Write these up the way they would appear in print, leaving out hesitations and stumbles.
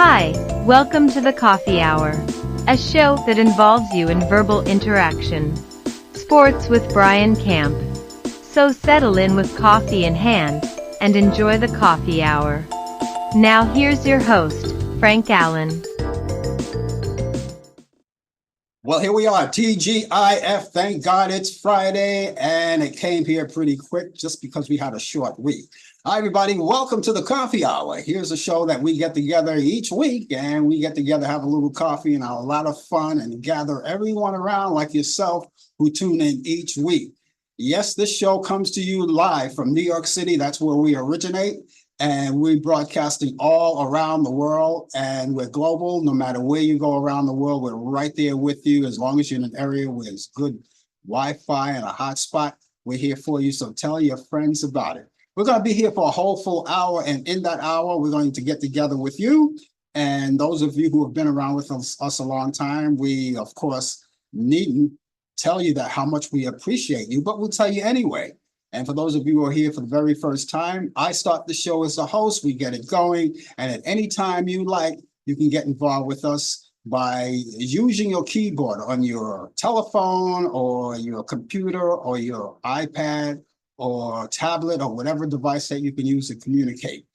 Hi, welcome to the Coffee Hour, a show that involves you in verbal interaction. Sports with Brian Camp. So settle in with coffee in hand and enjoy the Coffee Hour. Now here's your host, Frank Allan. Well, here we are, TGIF. Thank God it's Friday, and it came here pretty quick just because we had a short week. Hi, everybody. Welcome to the Coffee Hour. Here's a show that we get together each week, and we get together, have a little coffee, and have a lot of fun, and gather everyone around like yourself who tune in each week. Yes, this show comes to you live from New York City. That's where we originate. And we're broadcasting all around the world, and we're global. No matter where you go around the world, we're right there with you. As long as you're in an area where there's good Wi-Fi and a hotspot, we're here for you. So tell your friends about it. We're going to be here for a whole full hour, and in that hour, we're going to get together with you. And those of you who have been around with us a long time, we, of course, needn't tell you that how much we appreciate you, but we'll tell you anyway. And for those of you who are here for the very first time, I start the show as a host. We get it going. And at any time you like, you can get involved with us by using your keyboard on your telephone or your computer or your iPad or tablet or whatever device that you can use to communicate.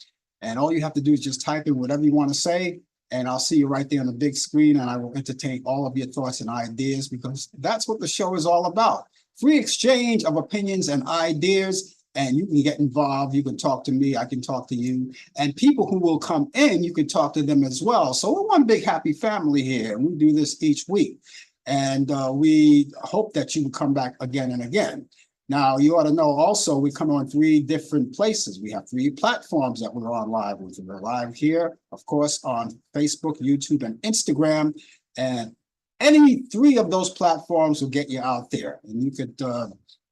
And all you have to do is just type in whatever you want to say, and I'll see you right there on the big screen, and I will entertain all of your thoughts and ideas, because that's what the show is all about. Free exchange of opinions and ideas, and you can get involved. You can talk to me, I can talk to you, and people who will come in, you can talk to them as well. So we're one big happy family here, and we do this each week. And we hope that you will come back again and again. Now, you ought to know also, we come on 3 different places. We have 3 platforms that we're on live with. We're live here, of course, on Facebook, YouTube, and Instagram. And any 3 of those platforms will get you out there, and you could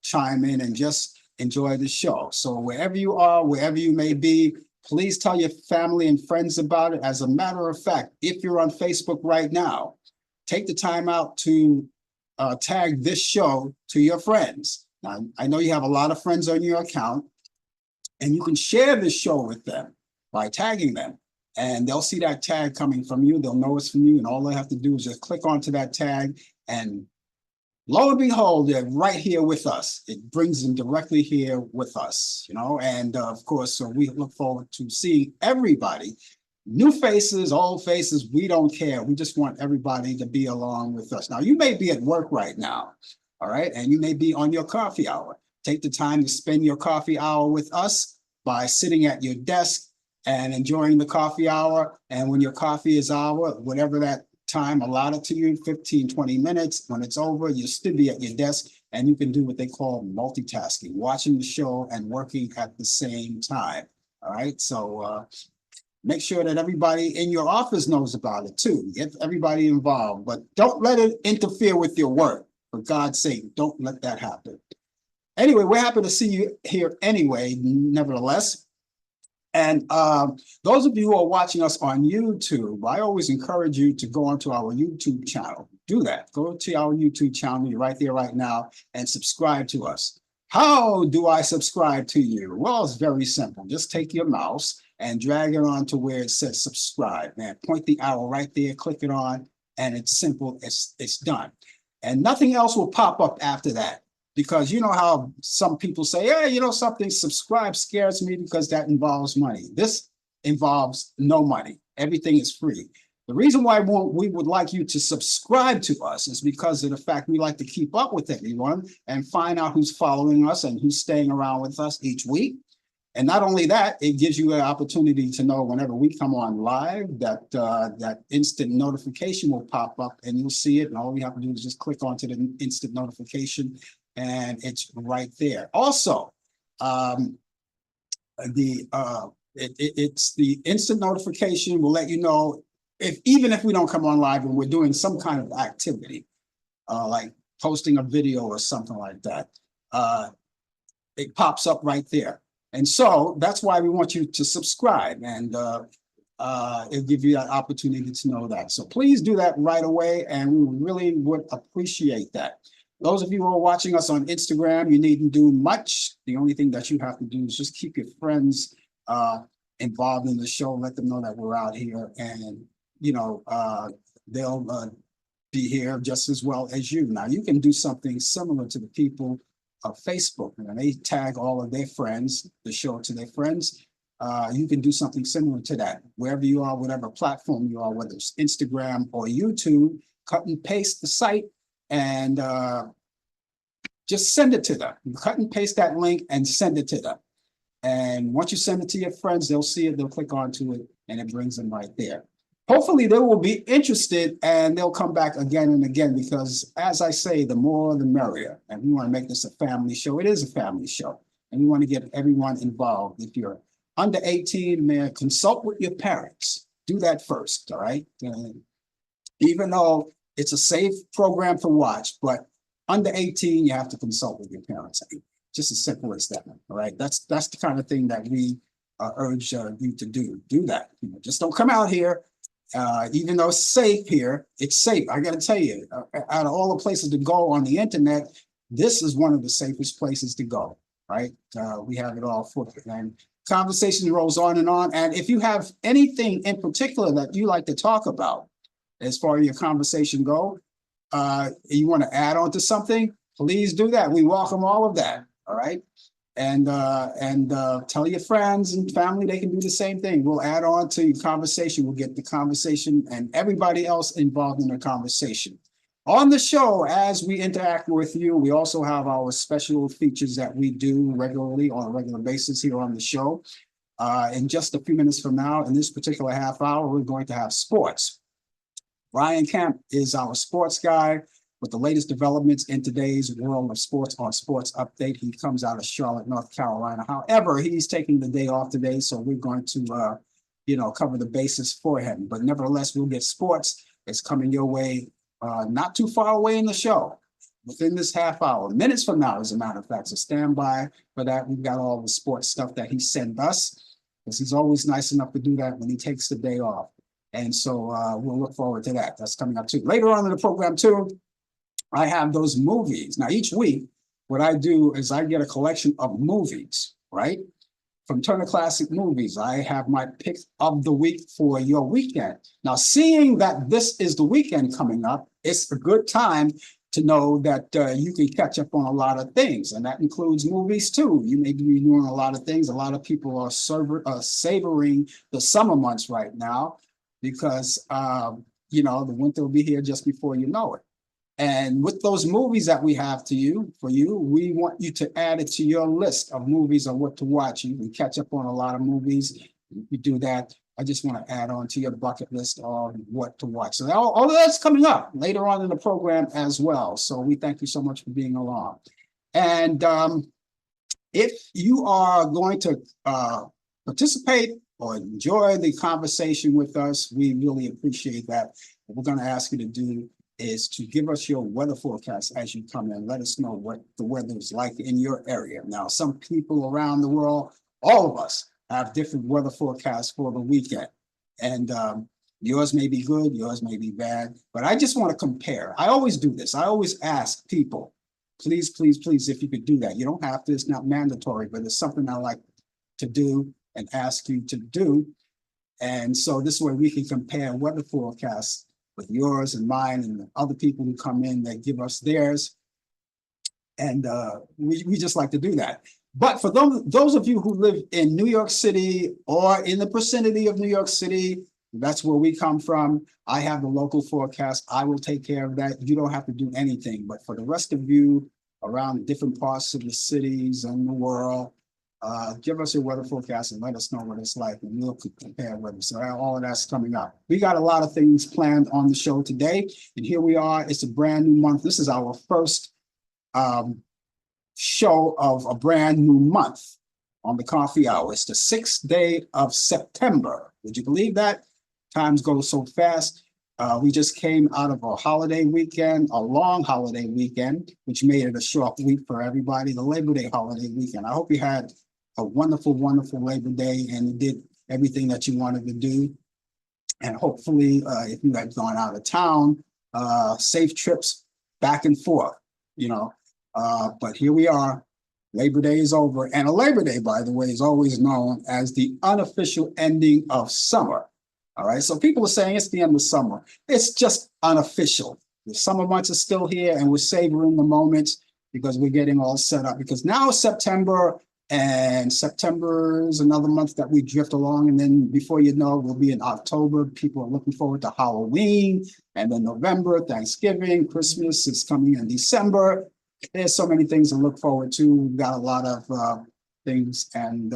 chime in and just enjoy the show. So wherever you are, wherever you may be, please tell your family and friends about it. As a matter of fact, if you're on Facebook right now, take the time out to tag this show to your friends. Now, I know you have a lot of friends on your account, and you can share this show with them by tagging them. And they'll see that tag coming from you. They'll know it's from you. And all they have to do is just click onto that tag. And lo and behold, they're right here with us. It brings them directly here with us, you know. And of course, so we look forward to seeing everybody. New faces, old faces, we don't care. We just want everybody to be along with us. Now, you may be at work right now, all right? And you may be on your coffee hour. Take the time to spend your coffee hour with us by sitting at your desk and enjoying the coffee hour. And when your coffee is over, whatever that time allotted to you, 15, 20 minutes, when it's over, you'll still be at your desk, and you can do what they call multitasking, watching the show and working at the same time. All right, so make sure that everybody in your office knows about it too. Get everybody involved, but don't let it interfere with your work. For God's sake, don't let that happen. Anyway, we're happy to see you here anyway, nevertheless. And those of you who are watching us on YouTube, I always encourage you to go onto our YouTube channel. Do that. Go to our YouTube channel. You're right there right now, and subscribe to us. How do I subscribe to you? Well, it's very simple. Just take your mouse and drag it on to where it says subscribe. Man, point the arrow right there, click it on, and it's simple. It's done. And nothing else will pop up after that. Because you know how some people say, hey, you know something, subscribe scares me because that involves money. This involves no money. Everything is free. The reason why we would like you to subscribe to us is because of the fact we like to keep up with everyone and find out who's following us and who's staying around with us each week. And not only that, it gives you an opportunity to know whenever we come on live that that instant notification will pop up, and you'll see it. And all you have to do is just click onto the instant notification, and it's right there. Also, it's the instant notification will let you know even if we don't come on live and we're doing some kind of activity, like posting a video or something like that. It pops up right there. And so that's why we want you to subscribe, and it'll give you that opportunity to know that. So please do that right away, and we really would appreciate that. Those of you who are watching us on Instagram, you needn't do much. The only thing that you have to do is just keep your friends involved in the show, let them know that we're out here, and they'll be here just as well as you. Now, you can do something similar to the people of Facebook, and they tag all of their friends, the show to their friends. You can do something similar to that. Wherever you are, whatever platform you are, whether it's Instagram or YouTube, cut and paste the site and just send it to them. Cut and paste that link and send it to them. And once you send it to your friends, they'll see it, they'll click onto it, and it brings them right there. Hopefully they will be interested and they'll come back again and again, because as I say, the more the merrier. And we want to make this a family show. It is a family show. And we want to get everyone involved. If you're under 18, man, consult with your parents. Do that first, all right? Even though it's a safe program to watch, but under 18, you have to consult with your parents. Just as simple as that, all right? That's the kind of thing that we urge you to do. Do that. Just don't come out here. Even though it's safe here, it's safe. I got to tell you, out of all the places to go on the internet, this is one of the safest places to go, right? We have it all for you. And conversation rolls on. And if you have anything in particular that you like to talk about, as far as your conversation go, you want to add on to something, please do that. We welcome all of that, all right? And tell your friends and family they can do the same thing. We'll add on to your conversation. We'll get the conversation and everybody else involved in the conversation. On the show, as we interact with you, we also have our special features that we do regularly on a regular basis here on the show. In just a few minutes from now, in this particular half hour, we're going to have sports. Brian Camp is our sports guy with the latest developments in today's world of sports on Sports Update. He comes out of Charlotte, North Carolina. However, he's taking the day off today, so we're going to, cover the bases for him. But nevertheless, we'll get sports. It's coming your way, not too far away in the show, within this half hour, minutes from now, as a matter of fact. So stand by for that. We've got all the sports stuff that he sent us, because he's always nice enough to do that when he takes the day off. And so we'll look forward to that. That's coming up too. Later on in the program too, I have those movies. Now, each week, what I do is I get a collection of movies, right? From Turner Classic Movies. I have my pick of the week for your weekend. Now, seeing that this is the weekend coming up, it's a good time to know that you can catch up on a lot of things, and that includes movies too. You may be doing a lot of things. A lot of people are savoring the summer months right now because, the winter will be here just before you know it. And with those movies that we have for you, we want you to add it to your list of movies on what to watch. You can catch up on a lot of movies. You do that. I just want to add on to your bucket list of what to watch. So all of that's coming up later on in the program as well. So we thank you so much for being along. And if you are going to participate or enjoy the conversation with us, we really appreciate that. What we're going to ask you to do is to give us your weather forecast as you come in. Let us know what the weather is like in your area. Now, some people around the world, all of us, have different weather forecasts for the weekend. And yours may be good, yours may be bad, but I just want to compare. I always do this. I always ask people, please, please, please, if you could do that. You don't have to, it's not mandatory, but it's something I like to do and ask you to do. And so this way we can compare weather forecasts with yours and mine and the other people who come in that give us theirs. And we just like to do that. But for those of you who live in New York City or in the vicinity of New York City, that's where we come from. I have the local forecast. I will take care of that. You don't have to do anything. But for the rest of you around different parts of the cities and the world, give us your weather forecast and let us know what it's like, and we'll compare weather. So all of that's coming up. We got a lot of things planned on the show today, and here we are. It's a brand new month. This is our first show of a brand new month on the Coffee Hour. It's the 6th day of September. Would you believe that? Times go so fast. We just came out of a holiday weekend, a long holiday weekend, which made it a short week for everybody, the Labor Day holiday weekend. I hope you had a wonderful, wonderful Labor Day and you did everything that you wanted to do. And hopefully, if you had gone out of town, safe trips back and forth, But here we are. Labor Day is over. And a Labor Day, by the way, is always known as the unofficial ending of summer. All right. So people are saying it's the end of summer. It's just unofficial. The summer months are still here and we're savoring the moments because we're getting all set up. Because now it's September, and September is another month that we drift along. And then before you know, we'll be in October. People are looking forward to Halloween. And then November, Thanksgiving, Christmas is coming in December. There's so many things to look forward to. We've got a lot of things, and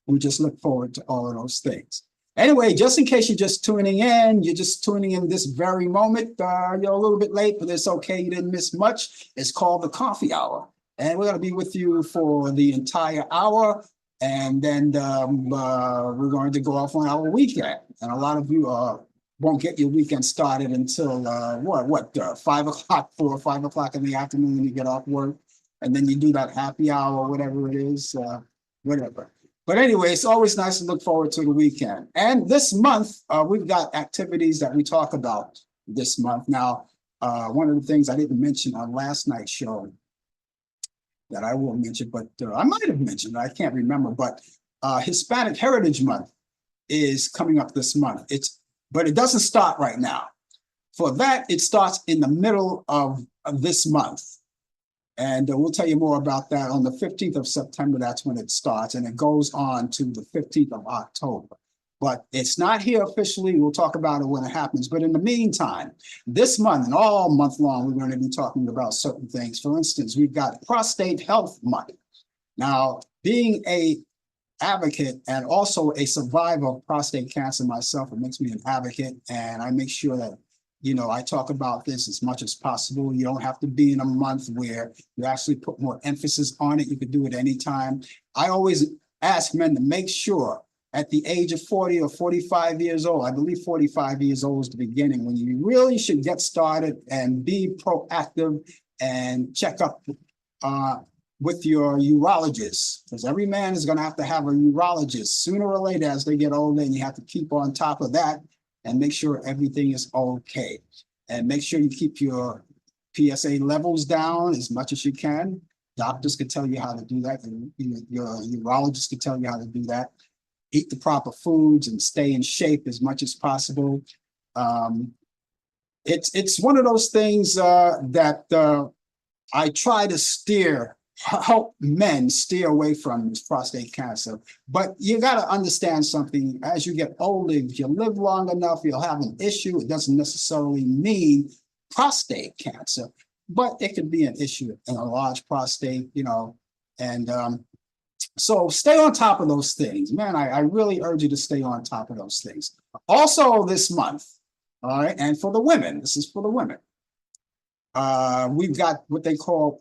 we just look forward to all of those things. Anyway, just in case you're just tuning in, you're just tuning in this very moment. You're a little bit late, but it's okay. You didn't miss much. It's called the Coffee Hour. And we're going to be with you for the entire hour. And then we're going to go off on our weekend. And a lot of you won't get your weekend started until 5 o'clock, 4 or 5 o'clock in the afternoon when you get off work. And then you do that happy hour or whatever it is, whatever. But anyway, it's always nice to look forward to the weekend. And this month, we've got activities that we talk about this month. Now, one of the things I didn't mention on last night's show that I will mention, but I might have mentioned, I can't remember, but Hispanic Heritage Month is coming up this month. But it doesn't start right now. For that, it starts in the middle of this month. And we'll tell you more about that on the 15th of September. That's when it starts, and it goes on to the 15th of October. But it's not here officially. We'll talk about it when it happens. But in the meantime, this month and all month long, we're going to be talking about certain things. For instance, we've got Prostate Health Month. Now, being a advocate and also a survivor of prostate cancer myself, it makes me an advocate, and I make sure that I talk about this as much as possible. You don't have to be in a month where you actually put more emphasis on it. You could do it anytime. I always ask men to make sure at the age of 40 or 45 years old, I believe 45 years old is the beginning, when you really should get started and be proactive and check up with your urologist, because every man is going to have a urologist sooner or later as they get older, and you have to keep on top of that and make sure everything is okay. And make sure you keep your PSA levels down as much as you can. Doctors can tell you how to do that, and your urologist can tell you how to do that. Eat the proper foods and stay in shape as much as possible. It's one of those things that I try to help men steer away from prostate cancer. But you got to understand something. As you get older, if you live long enough, you'll have an issue. It doesn't necessarily mean prostate cancer, but it could be an issue in a large prostate, and so stay on top of those things. Man, I really urge you to stay on top of those things. Also this month, all right, and for the women, this is for the women. We've got what they call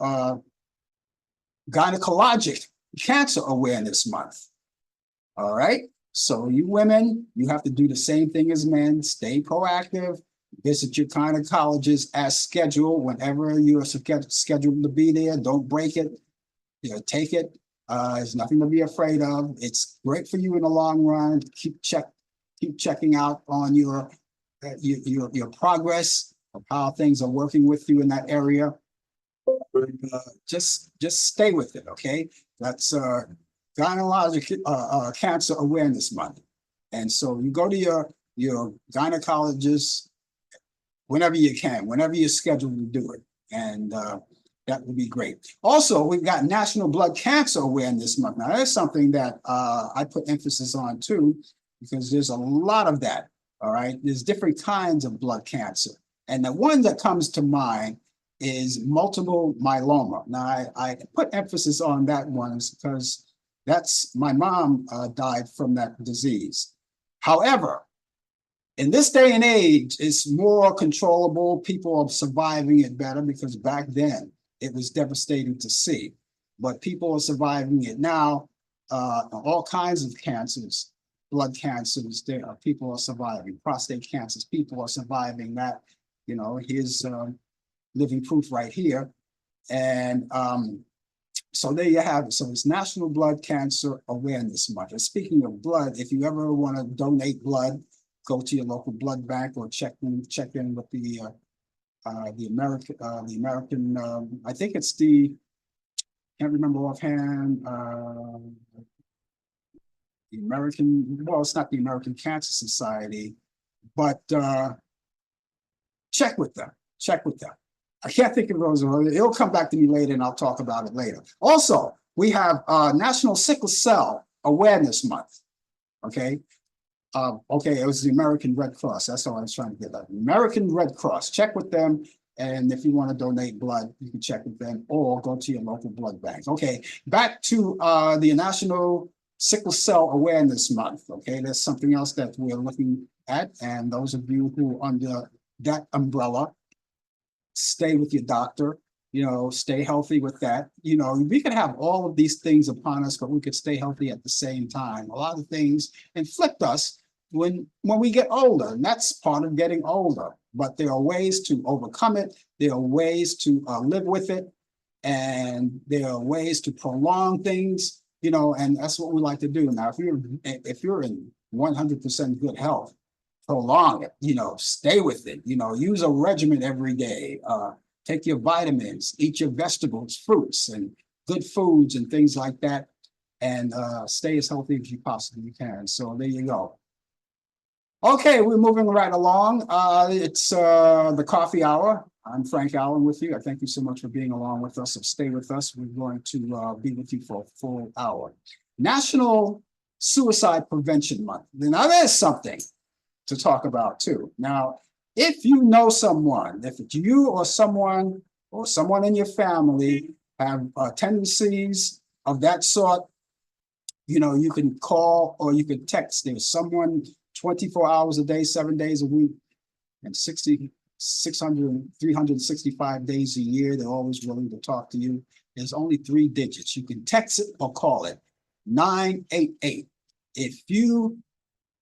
Gynecologic Cancer Awareness Month. All right. So you women, you have to do the same thing as men. Stay proactive. Visit your gynecologist as scheduled whenever you're scheduled to be there. Don't break it. Take it. There's nothing to be afraid of. It's great for you in the long run. Keep checking out on your progress of how things are working with you in that area. Just stay with it, okay? That's Gynecologic Cancer Awareness Month. And so you go to your gynecologist whenever you can, whenever you're scheduled to do it. And that would be great. Also, we've got National Blood Cancer Awareness Month. Now, that's something that I put emphasis on too, because there's a lot of that, all right? There's different kinds of blood cancer. And the one that comes to mind is multiple myeloma. Now, I put emphasis on that one because my mom died from that disease. However, in this day and age, it's more controllable. People are surviving it better, because back then it was devastating to see. But people are surviving it now. All kinds of cancers, blood cancers, people are surviving. Prostate cancers, people are surviving that. Here's living proof right here. And so there you have it. So it's National Blood Cancer Awareness Month. And speaking of blood, if you ever want to donate blood, go to your local blood bank or check in with the American, I think it's can't remember offhand. The American, well, it's not the American Cancer Society, but check with them. Check with them. I can't think of those. It'll come back to me later, and I'll talk about it later. Also, we have National Sickle Cell Awareness Month. Okay. Okay, it was the American Red Cross. That's all I was trying to get at. American Red Cross. Check with them. And if you want to donate blood, you can check with them or go to your local blood bank. Okay, back to the National Sickle Cell Awareness Month. Okay, there's something else that we're looking at. And those of you who are under that umbrella, stay with your doctor, you know, stay healthy with that. You know, we could have all of these things upon us, but we could stay healthy at the same time. A lot of things inflict us when we get older, and that's part of getting older. But there are ways to overcome it. There are ways to live with it, and there are ways to prolong things, you know, and that's what we like to do. Now, if you're in 100% good health, prolong it, you know, stay with it, you know, use a regimen every day, take your vitamins, eat your vegetables, fruits, and good foods and things like that, and stay as healthy as you possibly can. So there you go. Okay, we're moving right along. It's the coffee hour. I'm Frank Allan with you. I thank you so much for being along with us. So stay with us. We're going to be with you for a full hour. National Suicide Prevention Month. Now, there's something to talk about too. Now, if you know someone, if it's you or someone in your family have tendencies of that sort, you know, you can call or you can text. There's someone 24 hours a day, 7 days a week, and 365 days a year. They're always willing to talk to you. There's only 3 digits. You can text it or call it 988. If you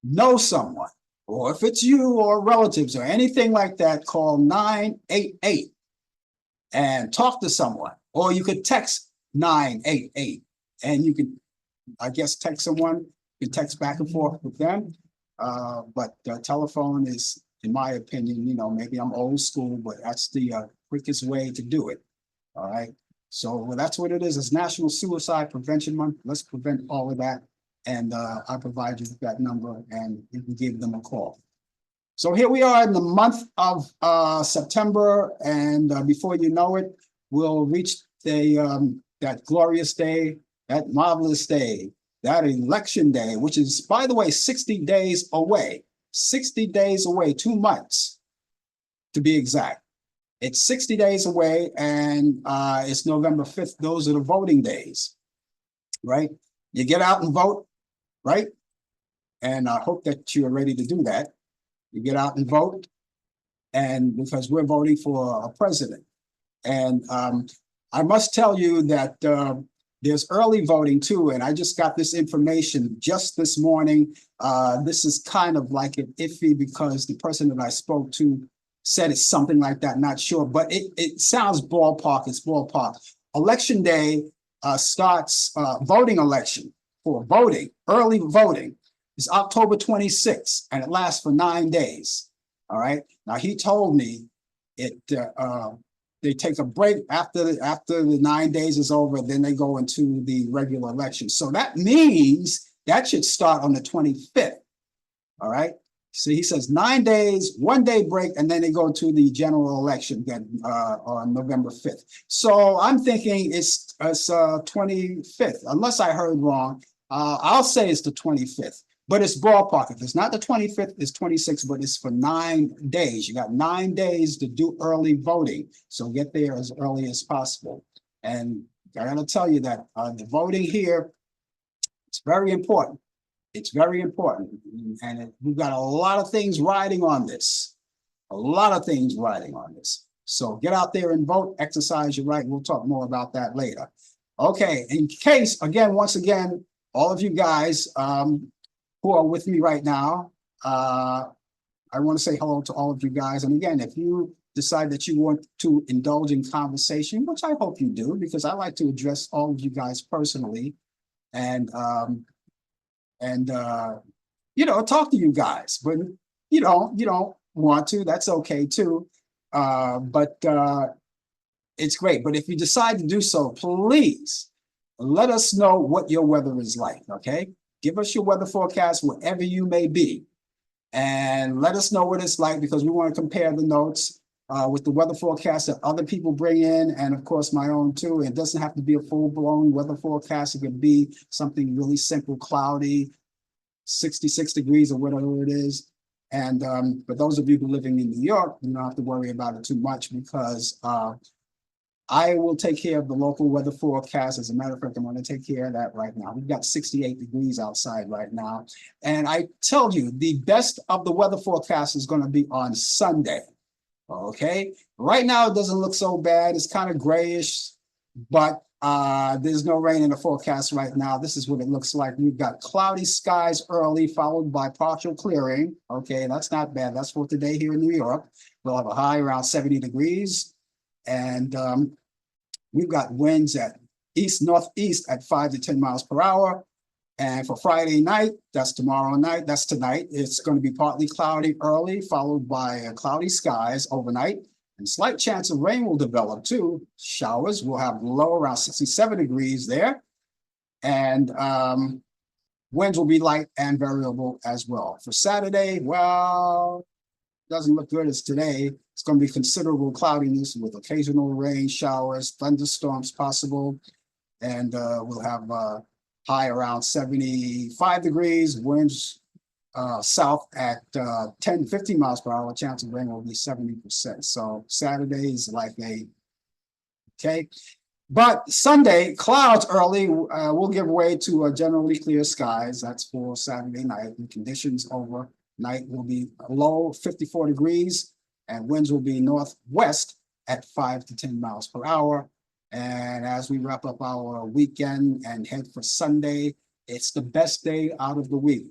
know someone, or if it's you or relatives or anything like that, call 988 and talk to someone. Or you could text 988 and you can, I guess, text someone. You can text back and forth with them. But telephone is, in my opinion, you know, maybe I'm old school, but that's the quickest way to do it. All right. So well, that's what it is. It's National Suicide Prevention Month. Let's prevent all of that. And I provide you with that number and you can give them a call. So here we are in the month of September. And before you know it, we'll reach that glorious day, that marvelous day, that election day, which is, by the way, 60 days away. 60 days away, 2 months to be exact. It's 60 days away, and it's November 5th. Those are the voting days, right? You get out and vote, right? And I hope that you're ready to do that. You get out and vote, and because we're voting for a president. And I must tell you that there's early voting too, and I just got this information just this morning. This is kind of like an iffy because the person that I spoke to said it's something like that, not sure, but it sounds ballpark, it's ballpark. Election day starts, voting election for voting, early voting is October 26th, and it lasts for 9 days, all right? Now, he told me they take a break after the 9 days is over, then they go into the regular election. So that means that should start on the 25th. All right. So he says 9 days, 1 day break, and then they go to the general election on November 5th. So I'm thinking it's 25th, unless I heard wrong. I'll say it's the 25th. But it's ballpark. If it's not the 25th, it's 26th, but it's for 9 days. You got 9 days to do early voting. So get there as early as possible. And I gotta tell you that the voting here, it's very important. It's very important. And we've got a lot of things riding on this. A lot of things riding on this. So get out there and vote, exercise your right. We'll talk more about that later. Okay, in case, again, once again, all of you guys, who are with me right now. I want to say hello to all of you guys. And again, if you decide that you want to indulge in conversation, which I hope you do, because I like to address all of you guys personally and you know, talk to you guys. But you don't want to, that's okay too. But it's great. But if you decide to do so, please let us know what your weather is like, okay? Give us your weather forecast wherever you may be. And let us know what it's like, because we want to compare the notes with the weather forecast that other people bring in, and of course my own too. It doesn't have to be a full-blown weather forecast. It could be something really simple, cloudy, 66 degrees or whatever it is. And for those of you who are living in New York, you don't have to worry about it too much, because I will take care of the local weather forecast. As a matter of fact, I'm going to take care of that right now. We've got 68 degrees outside right now. And I tell you, the best of the weather forecast is going to be on Sunday. Okay. Right now, it doesn't look so bad. It's kind of grayish, but there's no rain in the forecast right now. This is what it looks like. We've got cloudy skies early, followed by partial clearing. Okay, that's not bad. That's for today here in New York. We'll have a high around 70 degrees. And we've got winds at northeast at 5 to 10 miles per hour. And for Friday night, that's tomorrow night, that's tonight, it's going to be partly cloudy early, followed by cloudy skies overnight. And slight chance of rain will develop too. Showers will have low around 67 degrees there. And winds will be light and variable as well. For Saturday, well, doesn't look good as today. It's going to be considerable cloudiness with occasional rain, showers, thunderstorms possible. And we'll have high around 75 degrees, winds south at 10 to 15 miles per hour. Chance of rain will be 70%. So Saturday is like okay. But Sunday, clouds early will give way to generally clear skies. That's for Saturday night. And conditions overnight will be low 54 degrees, and winds will be northwest at 5 to 10 miles per hour. And as we wrap up our weekend and head for Sunday, it's the best day out of the week.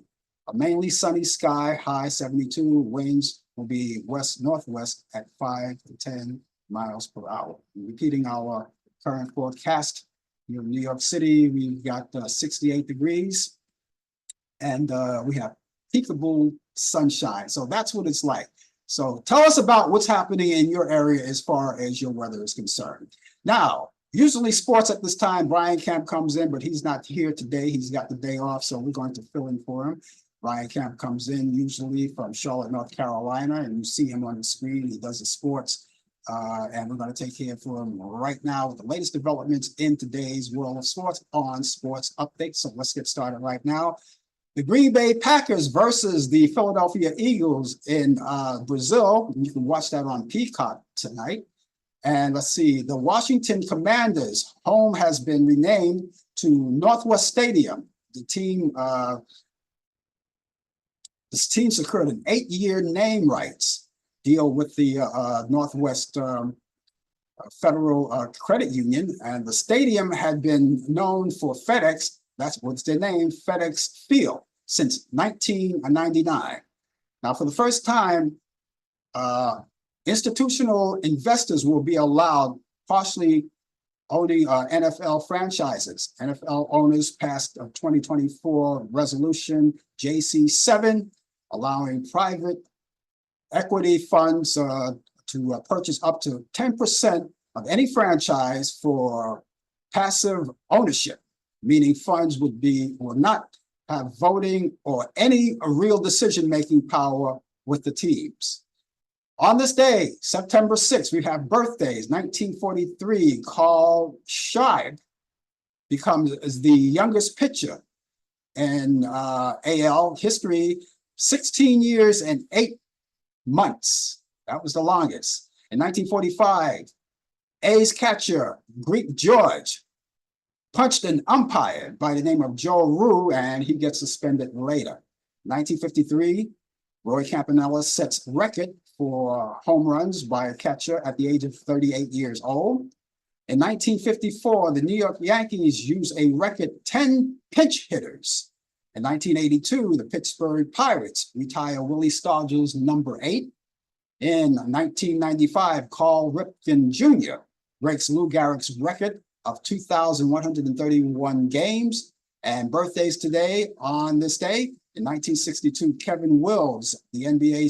A mainly sunny sky, high 72, winds will be west-northwest at 5 to 10 miles per hour. Repeating our current forecast, here in New York City, we've got 68 degrees, and we have peekaboo sunshine. So that's what it's like. So tell us about what's happening in your area as far as your weather is concerned. Now, usually sports at this time, Brian Camp comes in, but he's not here today. He's got the day off, so we're going to fill in for him. Brian Camp comes in usually from Charlotte, North Carolina, and you see him on the screen. He does the sports, and we're going to take care for him right now with the latest developments in today's world of sports on Sports Update. So let's get started right now. The Green Bay Packers versus the Philadelphia Eagles in Brazil. You can watch that on Peacock tonight. And let's see, the Washington Commanders' home has been renamed to Northwest Stadium. This team secured an 8-year name rights deal with the Northwest Federal Credit Union, and the stadium had been known for FedEx. That's what's their name, FedEx Field, since 1999. Now, for the first time, institutional investors will be allowed partially owning NFL franchises. NFL owners passed a 2024 resolution JC7, allowing private equity funds to purchase up to 10% of any franchise for passive ownership, meaning funds will not have voting or any real decision-making power with the teams. On this day, September 6th, we have birthdays. 1943, Carl Scheib becomes the youngest pitcher in AL history, 16 years and 8 months. That was the longest. In 1945, A's catcher, Greek George, punched an umpire by the name of Joe Rue, and he gets suspended later. 1953, Roy Campanella sets record for home runs by a catcher at the age of 38 years old. In 1954, the New York Yankees used a record 10 pinch hitters. In 1982, the Pittsburgh Pirates retire Willie Stargell's number 8. In 1995, Carl Ripken Jr. breaks Lou Gehrig's record of 2,131 games. And birthdays today on this day. In 1962, Kevin Wills, the NBA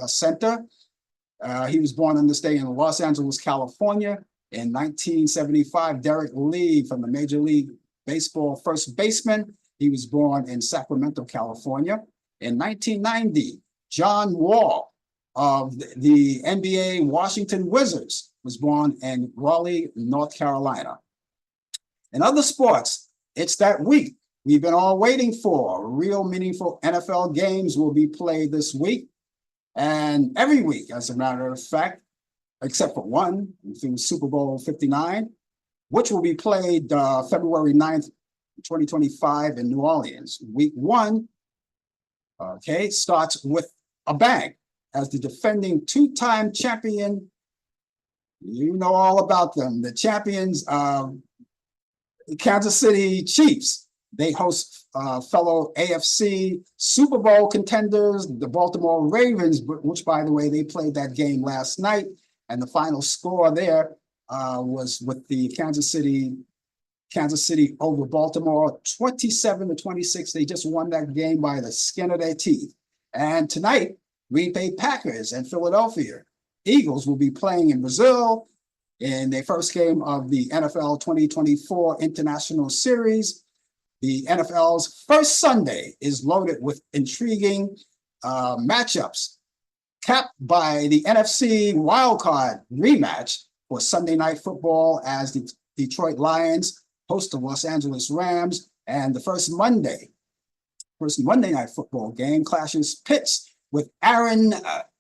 center. He was born on this day in Los Angeles, California. In 1975, Derek Lee from the Major League baseball first baseman. He was born in Sacramento, California. In 1990, John Wall of the NBA Washington Wizards was born in Raleigh, North Carolina. In other sports, it's that week we've been all waiting for. Real meaningful NFL games will be played this week and every week, as a matter of fact, except for one, through Super Bowl 59, which will be played February 9th, 2025 in New Orleans. Week one, starts with a bang as the defending two-time champion. You know all about them. The champions, Kansas City Chiefs. They host fellow AFC Super Bowl contenders, the Baltimore Ravens, which, by the way, they played that game last night. And the final score there was with the Kansas City over Baltimore, 27-26. They just won that game by the skin of their teeth. And tonight, Green Bay Packers and Philadelphia Eagles will be playing in Brazil in their first game of the NFL 2024 International Series. The NFL's first Sunday is loaded with intriguing matchups, capped by the NFC wildcard rematch for Sunday Night Football as the Detroit Lions host the Los Angeles Rams, and the first Monday Night Football game clashes pits with Aaron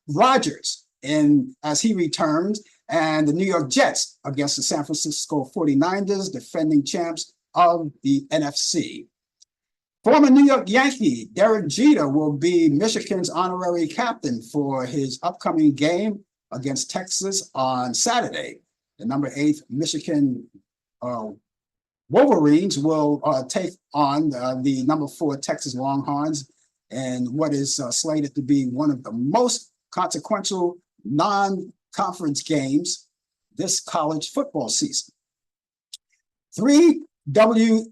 Rodgers as he returns, and the New York Jets against the San Francisco 49ers, defending champs of the NFC. Former New York Yankee Derek Jeter will be Michigan's honorary captain for his upcoming game against Texas on Saturday. The number 8 Michigan Wolverines will take on the number 4 Texas Longhorns in what is slated to be one of the most consequential non-conference games this college football season. 3 WNBA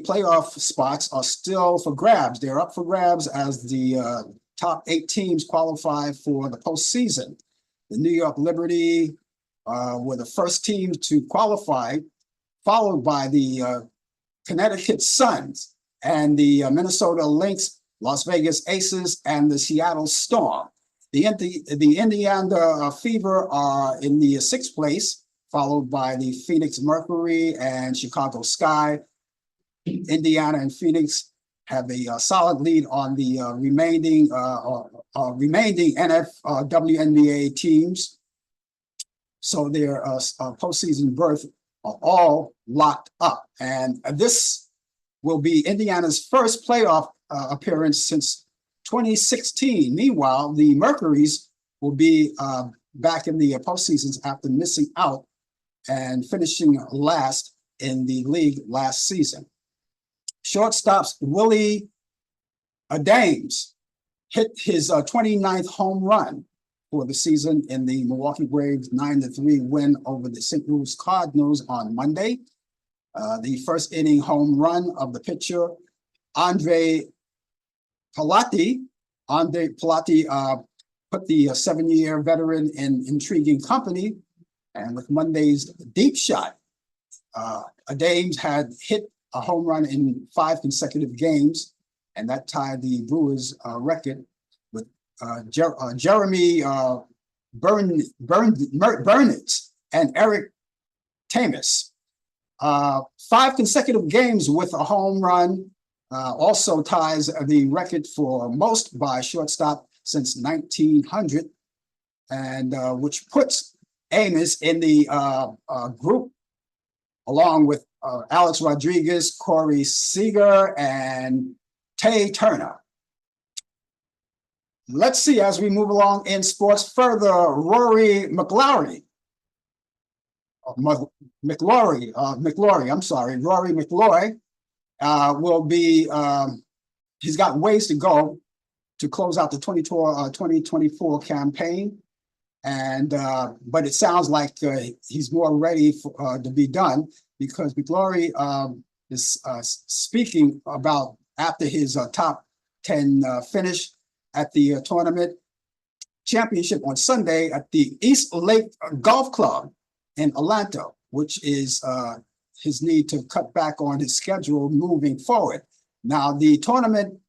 playoff spots are still for grabs. They're up for grabs as the top 8 teams qualify for the postseason. The New York Liberty were the first team to qualify, followed by the Connecticut Suns and the Minnesota Lynx, Las Vegas Aces, and the Seattle Storm. The Indiana Fever are in the 6th place, followed by the Phoenix Mercury and Chicago Sky. Indiana and Phoenix have a solid lead on the remaining WNBA teams. So their postseason berth are all locked up. And this will be Indiana's first playoff appearance since 2016. Meanwhile, the Mercuries will be back in the postseasons after missing out and finishing last in the league last season. Shortstops Willie Adames hit his 29th home run for the season in the Milwaukee Braves 9-3 win over the St. Louis Cardinals on Monday. The first inning home run of the pitcher, Andre Palatti put the 7-year veteran in intriguing company. And with Monday's deep shot, Adames had hit a home run in 5 consecutive games, and that tied the Brewers' record with Jeremy Burnitz and Eric Tamis. 5 consecutive games with a home run also ties the record for most by shortstop since 1900, and which puts Amos in the group along with Alex Rodriguez, Corey Seager, and Tay Turner. Let's see, as we move along in sports further, Rory McIlroy, will be, he's got ways to go to close out the 2024 campaign. And but it sounds like he's more ready to be done, because McIlroy is speaking about after his top 10 finish at the tournament championship on Sunday at the East Lake Golf Club in Atlanta, which is his need to cut back on his schedule moving forward. Now, the tournament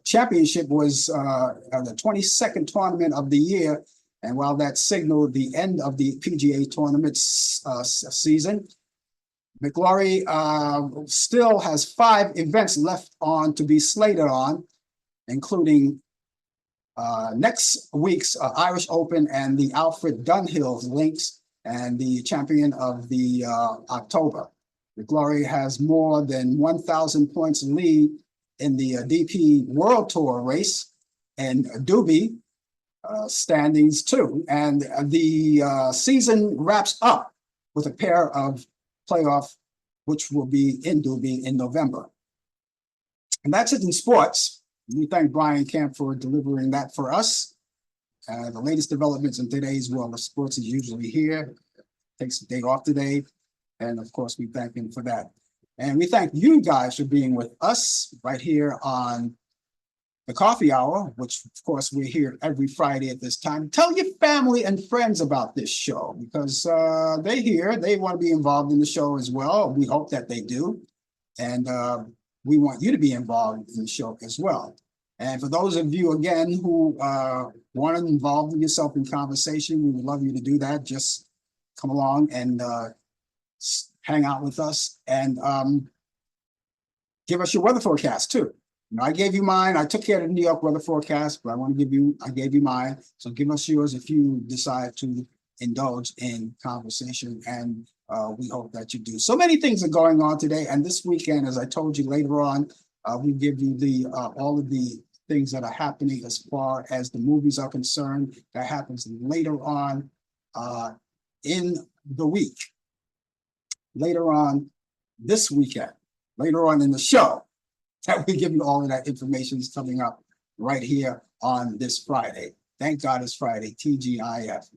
championship was the 22nd tournament of the year, and while that signaled the end of the PGA tournament season, McGlory still has 5 events left on to be slated on, including next week's Irish Open and the Alfred Dunhill Links and the champion of the October. McGlory has more than 1,000 points lead in the DP World Tour race and Doobie standings too. And the season wraps up with a pair of playoff, which will be in Doobie in November. And that's it in sports. We thank Brian Camp for delivering that for us. The latest developments in today's world of sports is usually here. Takes a day off today. And of course, we thank him for that. And we thank you guys for being with us right here on the Coffee Hour, which of course we're here every Friday at this time. Tell your family and friends about this show because they're here. They want to be involved in the show as well. We hope that they do. And we want you to be involved in the show as well. And for those of you, again, who want to involve yourself in conversation, we would love you to do that. Just come along and hang out with us and give us your weather forecast too. You know, I gave you mine. I took care of the New York weather forecast, but I gave you mine. So give us yours if you decide to indulge in conversation, and we hope that you do. So many things are going on today, and this weekend, as I told you later on, we give you the all of the things that are happening as far as the movies are concerned. That happens later on in the week. Later on this weekend, later on in the show, that we give you all of that information is coming up right here on this Friday. Thank God it's Friday, TGIF.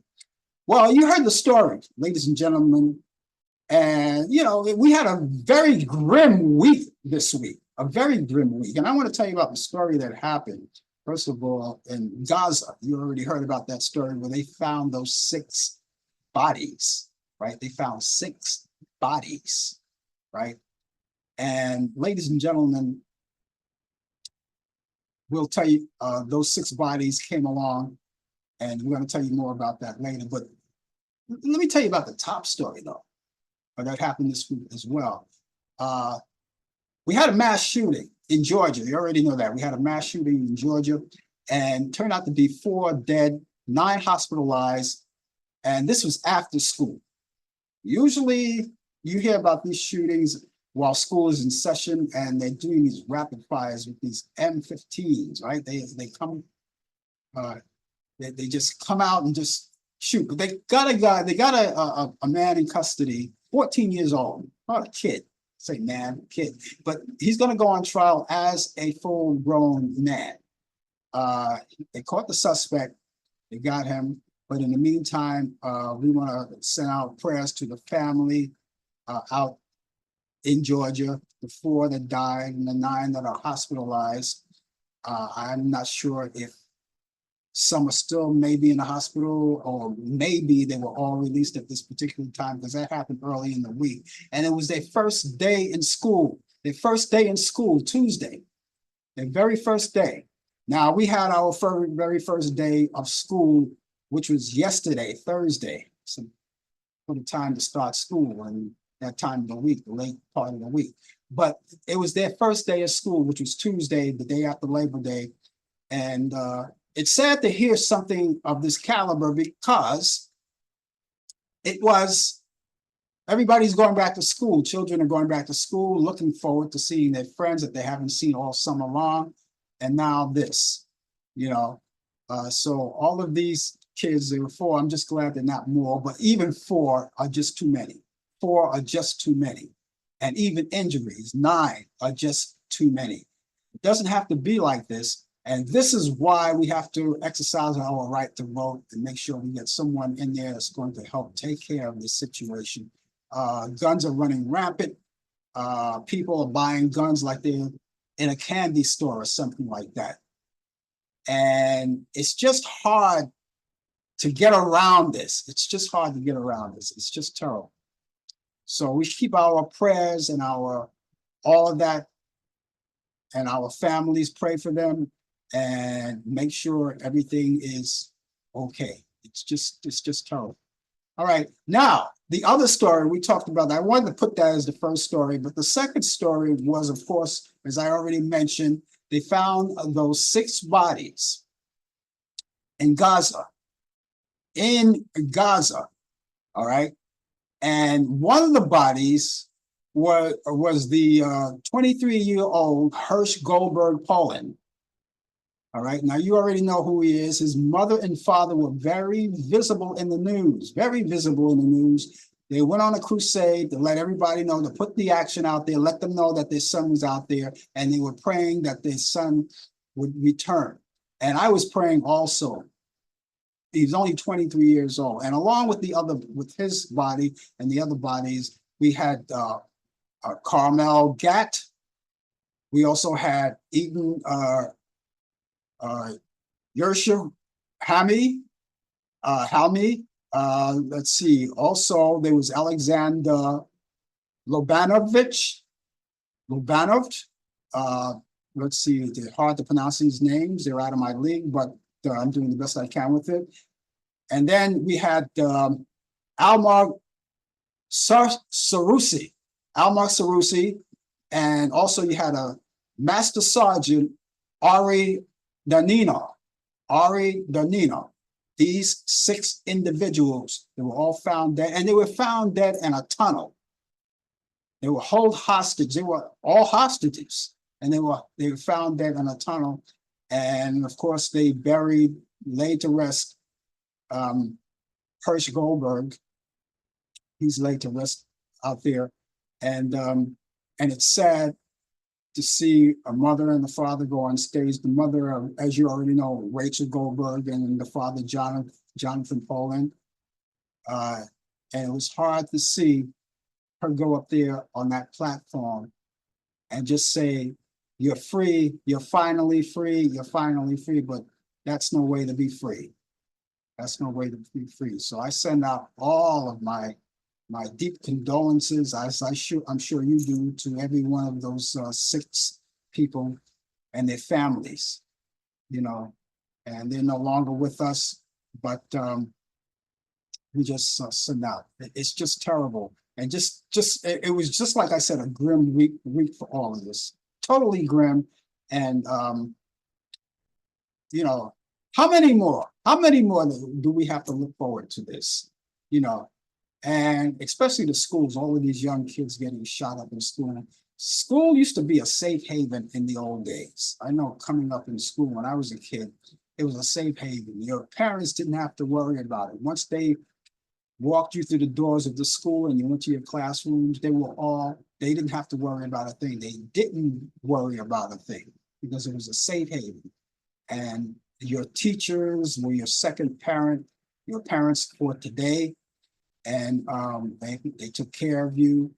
Well, you heard the story, ladies and gentlemen, and you know, we had a very grim week this week, a very grim week. And I want to tell you about the story that happened. First of all, in Gaza, you already heard about that story where they found those 6 bodies, right? They found 6 bodies, right? And ladies and gentlemen, we'll tell you those 6 bodies came along, and we're going to tell you more about that later. But let me tell you about the top story, though, that happened this week as well. We had a mass shooting in Georgia. You already know that. We had a mass shooting in Georgia, and turned out to be 4 dead, 9 hospitalized, and this was after school. Usually, you hear about these shootings while school is in session, and they're doing these rapid fires with these M15s, right? They come, they just come out and just shoot. But they got a guy, they got a man in custody, 14 years old, not a kid. Say man, kid, but he's going to go on trial as a full-grown man. They caught the suspect, they got him, but in the meantime, we want to send out prayers to the family out in Georgia, the 4 that died and the 9 that are hospitalized. I'm not sure if some are still maybe in the hospital, or maybe they were all released at this particular time, because that happened early in the week. And it was their first day in school, Tuesday, their very first day. Now, we had our very first day of school, which was yesterday, Thursday, so for the time to start school and that time of the week, the late part of the week. But it was their first day of school, which was Tuesday, the day after Labor Day. And it's sad to hear something of this caliber, because it was, everybody's going back to school. Children are going back to school, looking forward to seeing their friends that they haven't seen all summer long. And now this, you know, so all of these kids, there were 4, I'm just glad they're not more, but even 4 are just too many. 4 are just too many. And even injuries, 9 are just too many. It doesn't have to be like this. And this is why we have to exercise our right to vote and make sure we get someone in there that's going to help take care of this situation. Guns are running rampant. People are buying guns like they're in a candy store or something like that. And it's just hard to get around this. It's just hard to get around this. It's just terrible. So we keep our prayers and our all of that, and our families pray for them and make sure everything is okay. It's just terrible. All right. Now, the other story we talked about, I wanted to put that as the first story, but the second story was, of course, as I already mentioned, they found those 6 bodies in Gaza. In Gaza. All right. And one of the bodies was the 23-year-old Hirsch Goldberg Poland. All right. Now, you already know who he is. His mother and father were very visible in the news, very visible in the news. They went on a crusade to let everybody know, to put the action out there, let them know that their son was out there, and they were praying that their son would return. And I was praying also. He's only 23 years old. And along with with his body and the other bodies, we had Carmel Gatt. We also had Eden Yersha Hami. Let's see. Also, there was Alexander Lobanovich. Let's see. They're hard to pronounce these names. They're out of my league, but I'm doing the best I can with it. And then we had Almar Sarusi, and also you had a Master Sergeant Ari Danino. These 6 individuals, they were all found dead, and they were found dead in a tunnel. They were held hostage. They were all hostages, and they were found dead in a tunnel. And of course, they laid to rest Hirsch Goldberg. He's laid to rest out there, and it's sad to see a mother and the father go on stage. The mother, as you already know, Rachel Goldberg, and the father, Jonathan Poland. And it was hard to see her go up there on that platform and just say, "You're free. You're finally free. You're finally free." But that's no way to be free. That's no way to be free. So I send out all of my deep condolences, as I'm sure you do, to every one of those 6 people and their families, and they're no longer with us, but we just send out. It's just terrible. And it was just, like I said, a grim week for all of us. Totally grim. And, how many more do we have to look forward to this? And especially the schools, all of these young kids getting shot up in school. School used to be a safe haven in the old days. I know, coming up in school when I was a kid, it was a safe haven. Your parents didn't have to worry about it. Once they walked you through the doors of the school and you went to your classrooms, they didn't have to worry about a thing. They didn't worry about a thing because it was a safe haven. And your teachers were your second parent, your parents for today. And they took care of you,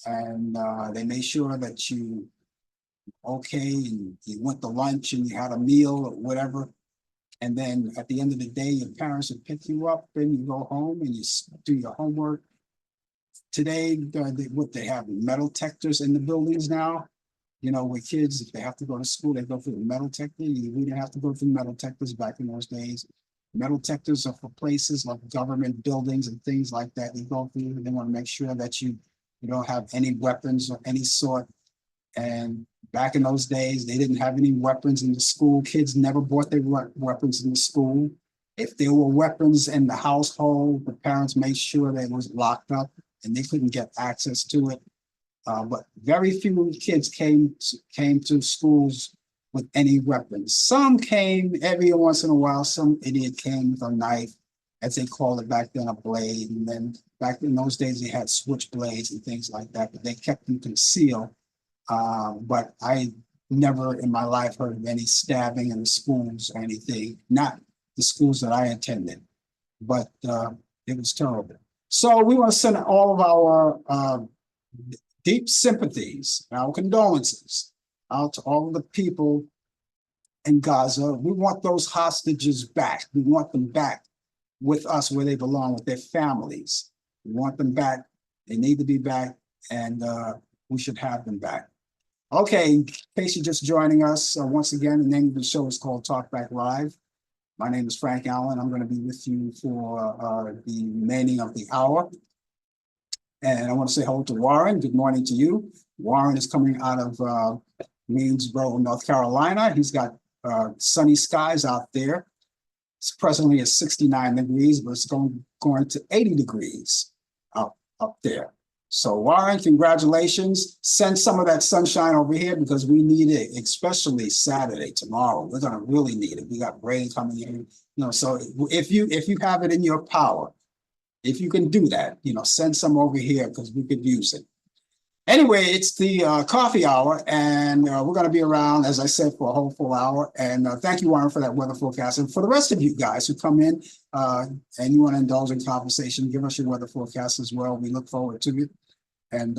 and they made sure that you okay, and you went to lunch and you had a meal or whatever. And then at the end of the day, your parents would pick you up and you go home and you do your homework. Today, they have metal detectors in the buildings now. Where kids, if they have to go to school, they go through the metal detector. We didn't have to go through metal detectors back in those days. Metal detectors are for places like government buildings and things like that. They go through, they want to make sure that you don't have any weapons of any sort. And back in those days, they didn't have any weapons in the school. Kids never brought their weapons in the school. If there were weapons in the household, the parents made sure that it was locked up and they couldn't get access to it. But very few kids came to schools with any weapons. Some came every once in a while. Some idiot came with a knife, as they called it back then, a blade. And then back in those days, they had switchblades and things like that, but they kept them concealed. But I never in my life heard of any stabbing in the schools or anything, not the schools that I attended, but it was terrible. So we want to send all of our deep sympathies, our condolences out to all of the people in Gaza. We want those hostages back. We want them back with us where they belong, with their families. We want them back They need to be back, and we should have them back. Okay, in case you're just joining us, once again, the name of the show is called Talk Back Live. My name is Frank Allen. I'm going to be with you for the remaining of the hour. And I want to say hello to Warren. Good morning to you. Warren is coming out of Greensboro, North Carolina. He's got sunny skies out there. It's presently at 69 degrees, but it's going to 80 degrees up there. So Warren, congratulations. Send some of that sunshine over here because we need it, especially Saturday, tomorrow. We're going to really need it. We got rain coming in. So if you have it in your power, if you can do that, send some over here because we could use it. Anyway, it's the coffee hour, and we're going to be around, as I said, for a whole full hour. And thank you, Warren, for that weather forecast. And for the rest of you guys who come in and you want to indulge in conversation, give us your weather forecast as well. We look forward to it. And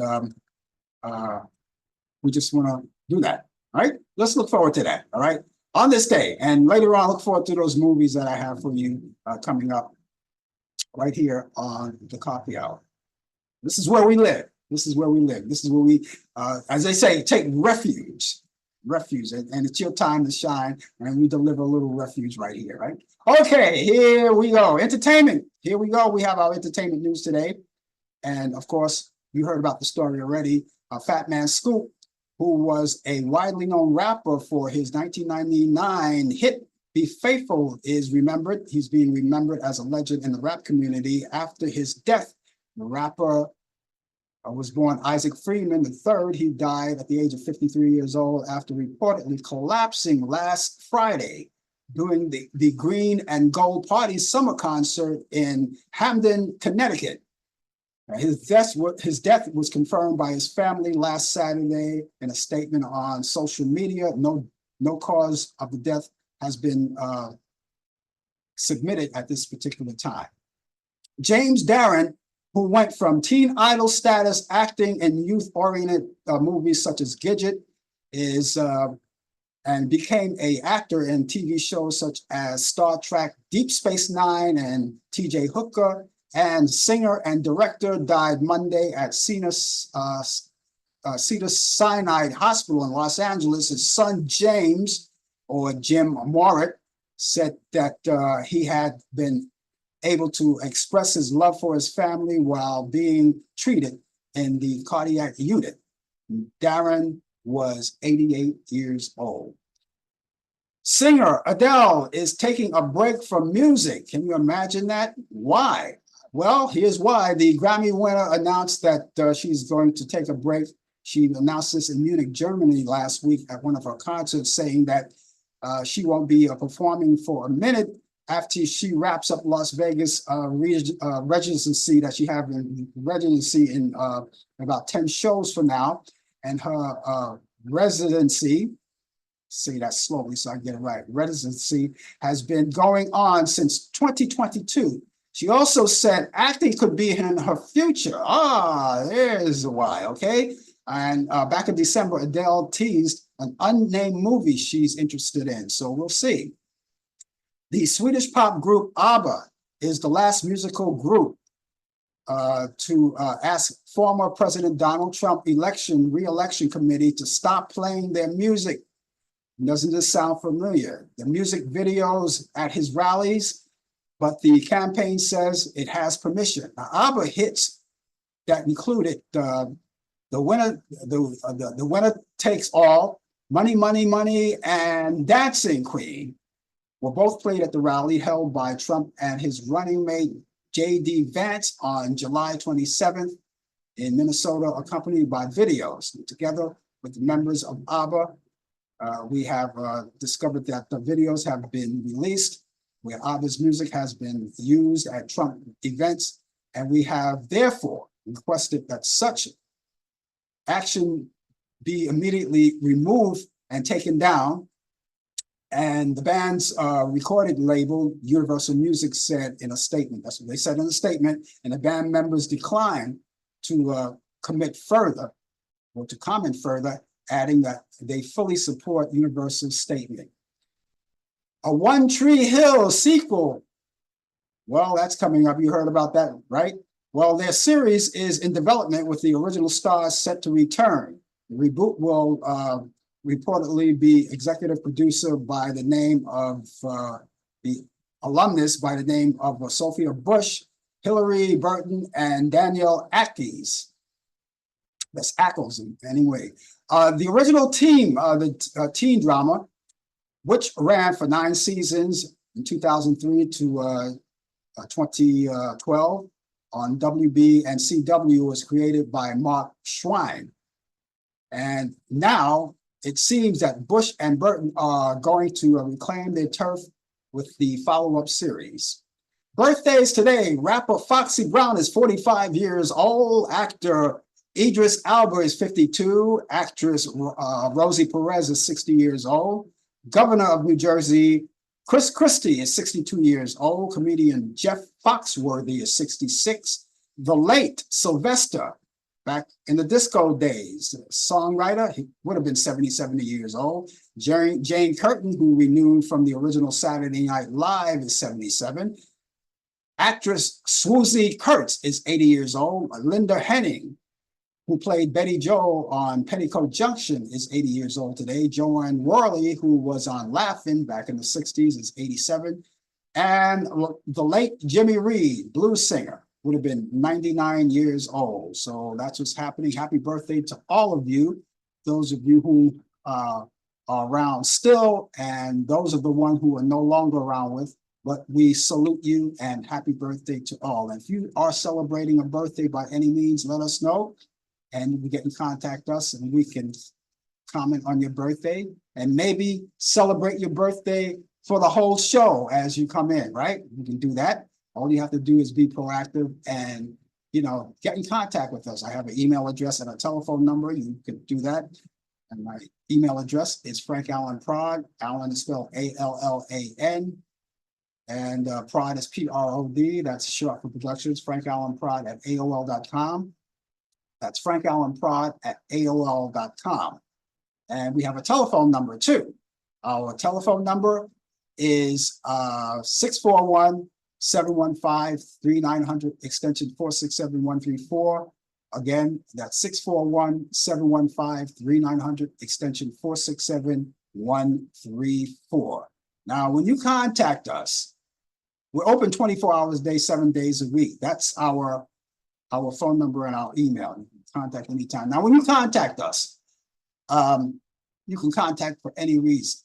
we just want to do that. All right, let's look forward to that. All right, on this day. And later on, look forward to those movies that I have for you coming up right here on the coffee hour. This is where we live. This is where we live. This is where we, as they say, take refuge. And it's your time to shine, and we deliver a little refuge right here, right? Okay, here we go. Entertainment. Here we go. We have our entertainment news today. And of course, you heard about the story already. Fat Man Scoop, who was a widely known rapper for his 1999 hit Be Faithful, is remembered. He's being remembered as a legend in the rap community after his death. The rapper was born Isaac Freeman III. He died at the age of 53 years old after reportedly collapsing last Friday during the Green and Gold Party summer concert in Hamden, Connecticut. His death was confirmed by his family last Saturday in a statement on social media. No cause of the death has been submitted at this particular time. James Darren, who went from teen idol status acting in youth-oriented movies such as Gidget, and became an actor in TV shows such as Star Trek, Deep Space Nine, and T.J. Hooker, and singer and director, died Monday at Cedars-Sinai Hospital in Los Angeles. His son, James, or Jim Morit, said that he had been able to express his love for his family while being treated in the cardiac unit. Darren was 88 years old. Singer Adele is taking a break from music. Can you imagine that? Why? Well, here's why. The Grammy winner announced that she's going to take a break. She announced this in Munich, Germany last week at one of her concerts, saying that she won't be performing for a minute after she wraps up Las Vegas residency that she have in residency in about 10 shows for now. And her residency, say that slowly so I get it right, residency has been going on since 2022. She also said acting could be in her future. There's why, okay? And back in December, Adele teased an unnamed movie she's interested in, so we'll see. The Swedish pop group ABBA is the last musical group to ask former President Donald Trump re-election committee to stop playing their music. Doesn't this sound familiar? The music videos at his rallies, but the campaign says it has permission. Now, ABBA hits that included the winner takes all, Money, Money, Money, and Dancing Queen were both played at the rally held by Trump and his running mate, J.D. Vance, on July 27th in Minnesota, accompanied by videos. Together with the members of ABBA, we have discovered that the videos have been released where ABBA's music has been used at Trump events, and we have therefore requested that such action be immediately removed and taken down. And the band's recorded label, Universal Music, said in a statement, that's what they said in a statement, and the band members declined to comment further, adding that they fully support Universal's statement. A One Tree Hill sequel, well, that's coming up. You heard about that, right? Well, their series is in development with the original stars set to return. The reboot will reportedly be executive producer by the name of the alumnus by the name of Sophia Bush, Hillary Burton, and Danielle Ackles. That's Ackles anyway. The original team, the teen drama, which ran for 9 seasons in 2003 to 2012 on WB and CW, was created by Mark Schwein. And now it seems that Bush and Burton are going to reclaim their turf with the follow-up series. Birthdays today: rapper Foxy Brown is 45 years old. Actor Idris Elba is 52. Actress Rosie Perez is 60 years old. Governor of New Jersey Chris Christie is 62 years old. Comedian Jeff Foxworthy is 66. The late Sylvester, back in the disco days, songwriter, he would have been 70 years old. Jane Curtin, who we knew from the original Saturday Night Live, is 77. Actress Swoosie Kurtz is 80 years old. Linda Henning, who played Betty Jo on Petticoat Junction, is 80 years old today. Joanne Worley, who was on Laugh-In back in the 60s, is 87. And the late Jimmy Reed, blues singer, would have been 99 years old. So that's what's happening. Happy birthday to all of you, those of you who are around still, and those are the ones who are no longer around with. But we salute you and happy birthday to all. And if you are celebrating a birthday by any means, let us know. And you can contact us and we can comment on your birthday and maybe celebrate your birthday for the whole show as you come in, right? You can do that. All you have to do is be proactive and, get in contact with us. I have an email address and a telephone number. You can do that. And my email address is Frank Allan Prod. Allan is spelled Allan. And Prod is Prod. That's short for Productions. Frank Allan Prod at AOL.com. That's Frank Allan Prod at AOL.com. And we have a telephone number too. Our telephone number is 641-715-3900, extension 467-134. Again, that's 641-715-3900, extension 467-134. Now, when you contact us, we're open 24 hours a day, 7 days a week. That's our phone number and our email. You can contact anytime. Now, when you contact us, you can contact for any reason.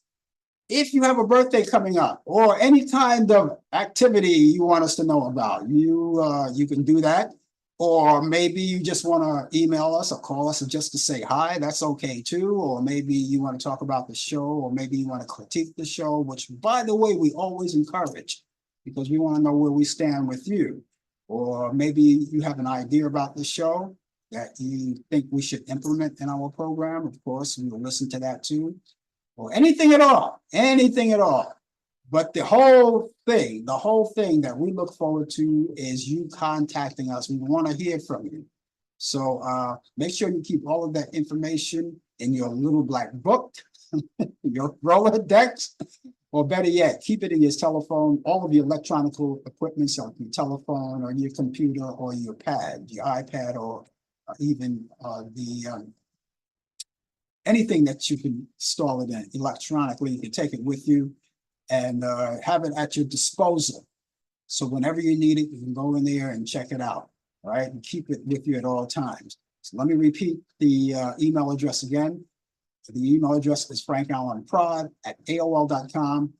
If you have a birthday coming up or any kind of activity you want us to know about, you can do that. Or maybe you just want to email us or call us just to say hi. That's okay too. Or maybe you want to talk about the show, or maybe you want to critique the show, which, by the way, we always encourage because we want to know where we stand with you. Or maybe you have an idea about the show that you think we should implement in our program. Of course, we will listen to that too. Or anything at all. But the whole thing that we look forward to is you contacting us. We want to hear from you. So make sure you keep all of that information in your little black book, your Rolodex, or better yet, keep it in your telephone, all of your electronic equipment, like your telephone or your computer or your pad, your iPad, or even anything that you can install it in electronically. You can take it with you and have it at your disposal. So whenever you need it, you can go in there and check it out, all right? And keep it with you at all times. So let me repeat the email address again. The email address is frankallanprod at AOL.com.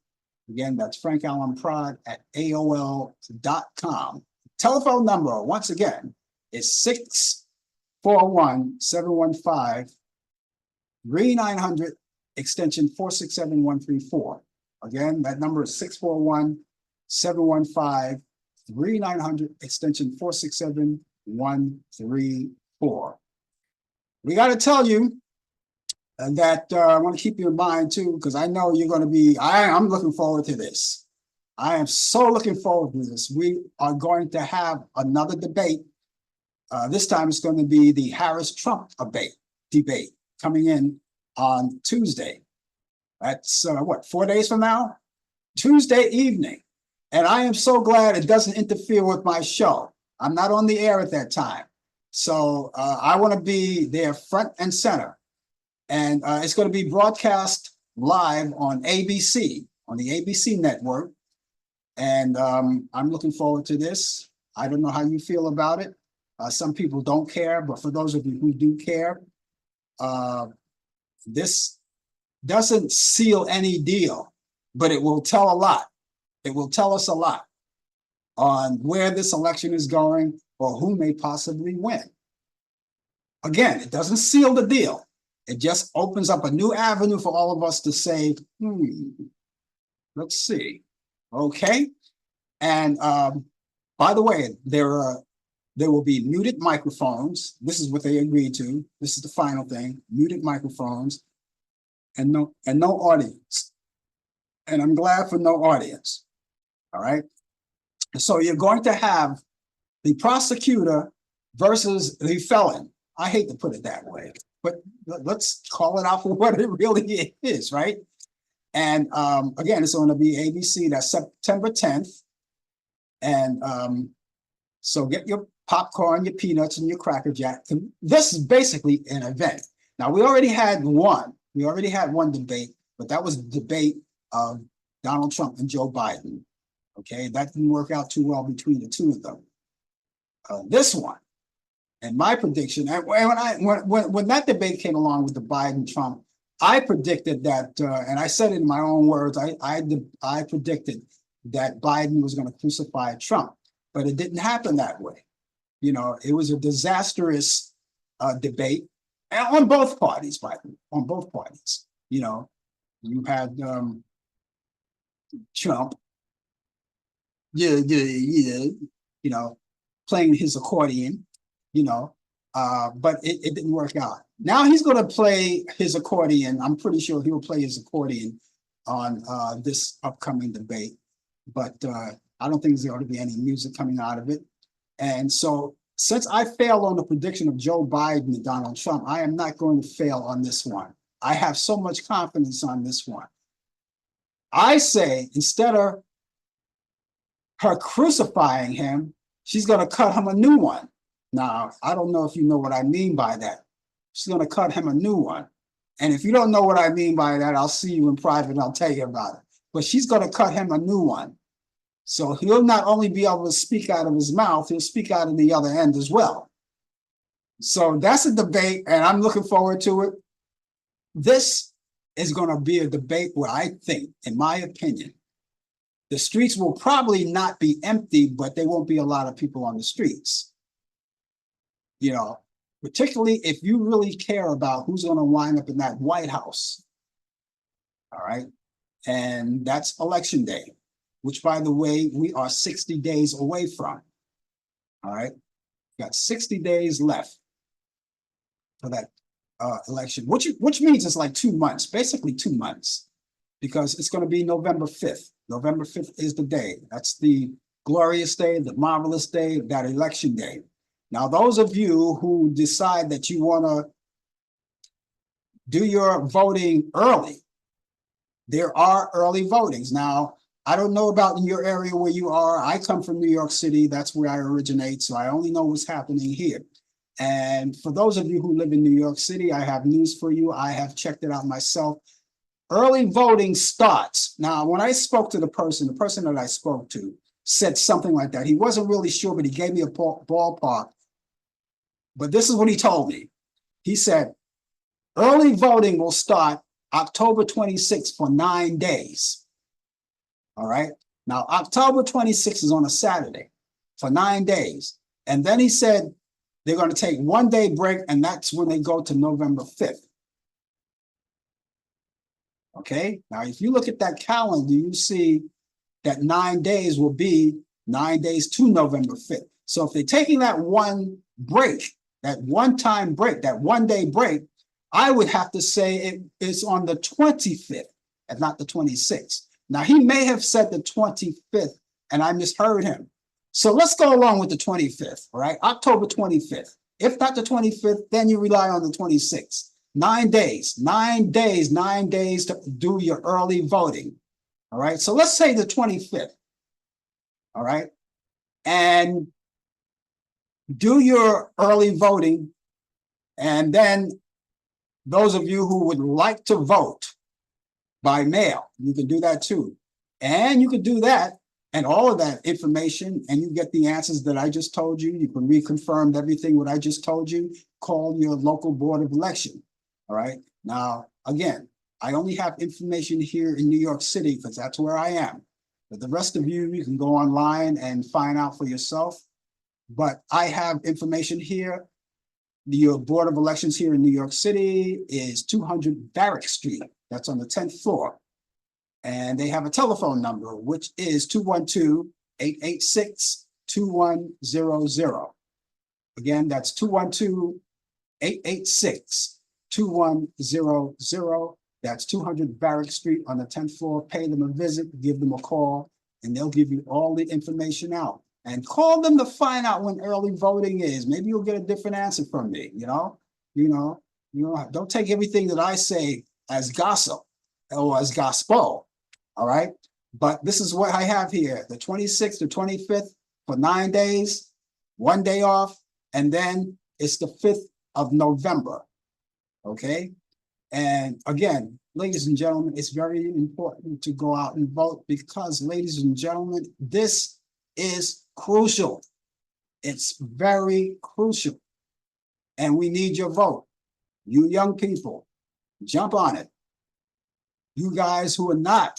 Again, that's frankallanprod at AOL.com. Telephone number, once again, is 641-715-3900, extension 467-134. Again, that number is 641-715-3900, extension 467-134. We got to tell you that I want to keep you in mind too, because I know you're going to be, I'm looking forward to this. I am so looking forward to this. We are going to have another debate. This time it's going to be the Harris-Trump debate coming in on Tuesday. That's 4 days from now? Tuesday evening. And I am so glad it doesn't interfere with my show. I'm not on the air at that time. So I want to be there front and center. And it's going to be broadcast live on ABC, on the ABC network. And I'm looking forward to this. I don't know how you feel about it. Some people don't care, but for those of you who do care, this doesn't seal any deal, but it will tell a lot. It will tell us a lot on where this election is going or who may possibly win. Again, it doesn't seal the deal. It just opens up a new avenue for all of us to say, let's see. Okay. And by the way, there will be muted microphones. This is what they agreed to. This is the final thing, muted microphones and no audience. And I'm glad for no audience. All right. So you're going to have the prosecutor versus the felon. I hate to put it that way, but let's call it out for what it really is, right? And again, it's going to be ABC. That's September 10th. And so get your popcorn, your peanuts, and your Cracker Jack. This is basically an event. Now, we already had one. We already had one debate, but that was the debate of Donald Trump and Joe Biden. Okay, that didn't work out too well between the two of them. This one, and my prediction, and when that debate came along with the Biden-Trump, I predicted that, and I said it in my own words, I predicted that Biden was going to crucify Trump, but it didn't happen that way. You know, it was a disastrous debate, and on both parties, Biden, on both parties. You know, you had Trump, you know, playing his accordion, you know, but it didn't work out. Now he's going to play his accordion. I'm pretty sure he'll play his accordion on this upcoming debate, but I don't think there's going to be any music coming out of it. And so since I failed on the prediction of Joe Biden and Donald Trump, I am not going to fail on this one. I have so much confidence on this one. I say instead of her crucifying him, she's going to cut him a new one. Now, I don't know if you know what I mean by that. She's going to cut him a new one. And if you don't know what I mean by that, I'll see you in private and I'll tell you about it. But she's going to cut him a new one. So he'll not only be able to speak out of his mouth, he'll speak out of the other end as well. So that's a debate, and I'm looking forward to it. This is going to be a debate where I think, in my opinion, the streets will probably not be empty, but there won't be a lot of people on the streets. You know, particularly if you really care about who's going to wind up in that White House. All right. And that's election day, which, by the way, we are 60 days away from. All right. Got 60 days left for that election, which means it's like 2 months, basically 2 months, because it's going to be November 5th. November 5th is the day. That's the glorious day, the marvelous day, that election day. Now, those of you who decide that you want to do your voting early, there are early votings. Now, I don't know about in your area where you are. I come from New York City. That's where I originate. So I only know what's happening here. And for those of you who live in New York City, I have news for you. I have checked it out myself. Early voting starts. Now, when I spoke to the person that I spoke to said something like that. He wasn't really sure, but he gave me a ballpark. But this is what he told me. He said, early voting will start October 26th for 9 days. All right. Now, October 26th is on a Saturday for 9 days. And then he said they're going to take 1 day break, and that's when they go to November 5th. Okay. Now, if you look at that calendar, you see that 9 days will be 9 days to November 5th. So if they're taking that one break, that one-time break, that 1 day break, I would have to say it is on the 25th and not the 26th. Now, he may have said the 25th, and I misheard him. So let's go along with the 25th, all right? October 25th. If not the 25th, then you rely on the 26th. 9 days, 9 days, 9 days to do your early voting, all right? So let's say the 25th, all right? And do your early voting, and then those of you who would like to vote by mail, you can do that too. And you can do that and all of that information, and you get the answers that I just told you. You can reconfirm everything what I just told you. Call your local board of election. All right. Now, again, I only have information here in New York City because that's where I am. But the rest of you, you can go online and find out for yourself. But I have information here. Your Board of Elections here in New York City is 200 Barrack Street. That's on the 10th floor. And they have a telephone number, which is 212-886-2100. Again, that's 212-886-2100. That's 200 Barrack Street on the 10th floor. Pay them a visit, give them a call, and they'll give you all the information out. And call them to find out when early voting is. Maybe you'll get a different answer from me, Don't take everything that I say as gossip or as gospel, all right? But this is what I have here, the 26th to 25th for 9 days, 1 day off, and then it's the 5th of November, okay? And again, ladies and gentlemen, it's very important to go out and vote because, ladies and gentlemen, this is crucial. It's very crucial. And we need your vote. You young people, jump on it. You guys who are not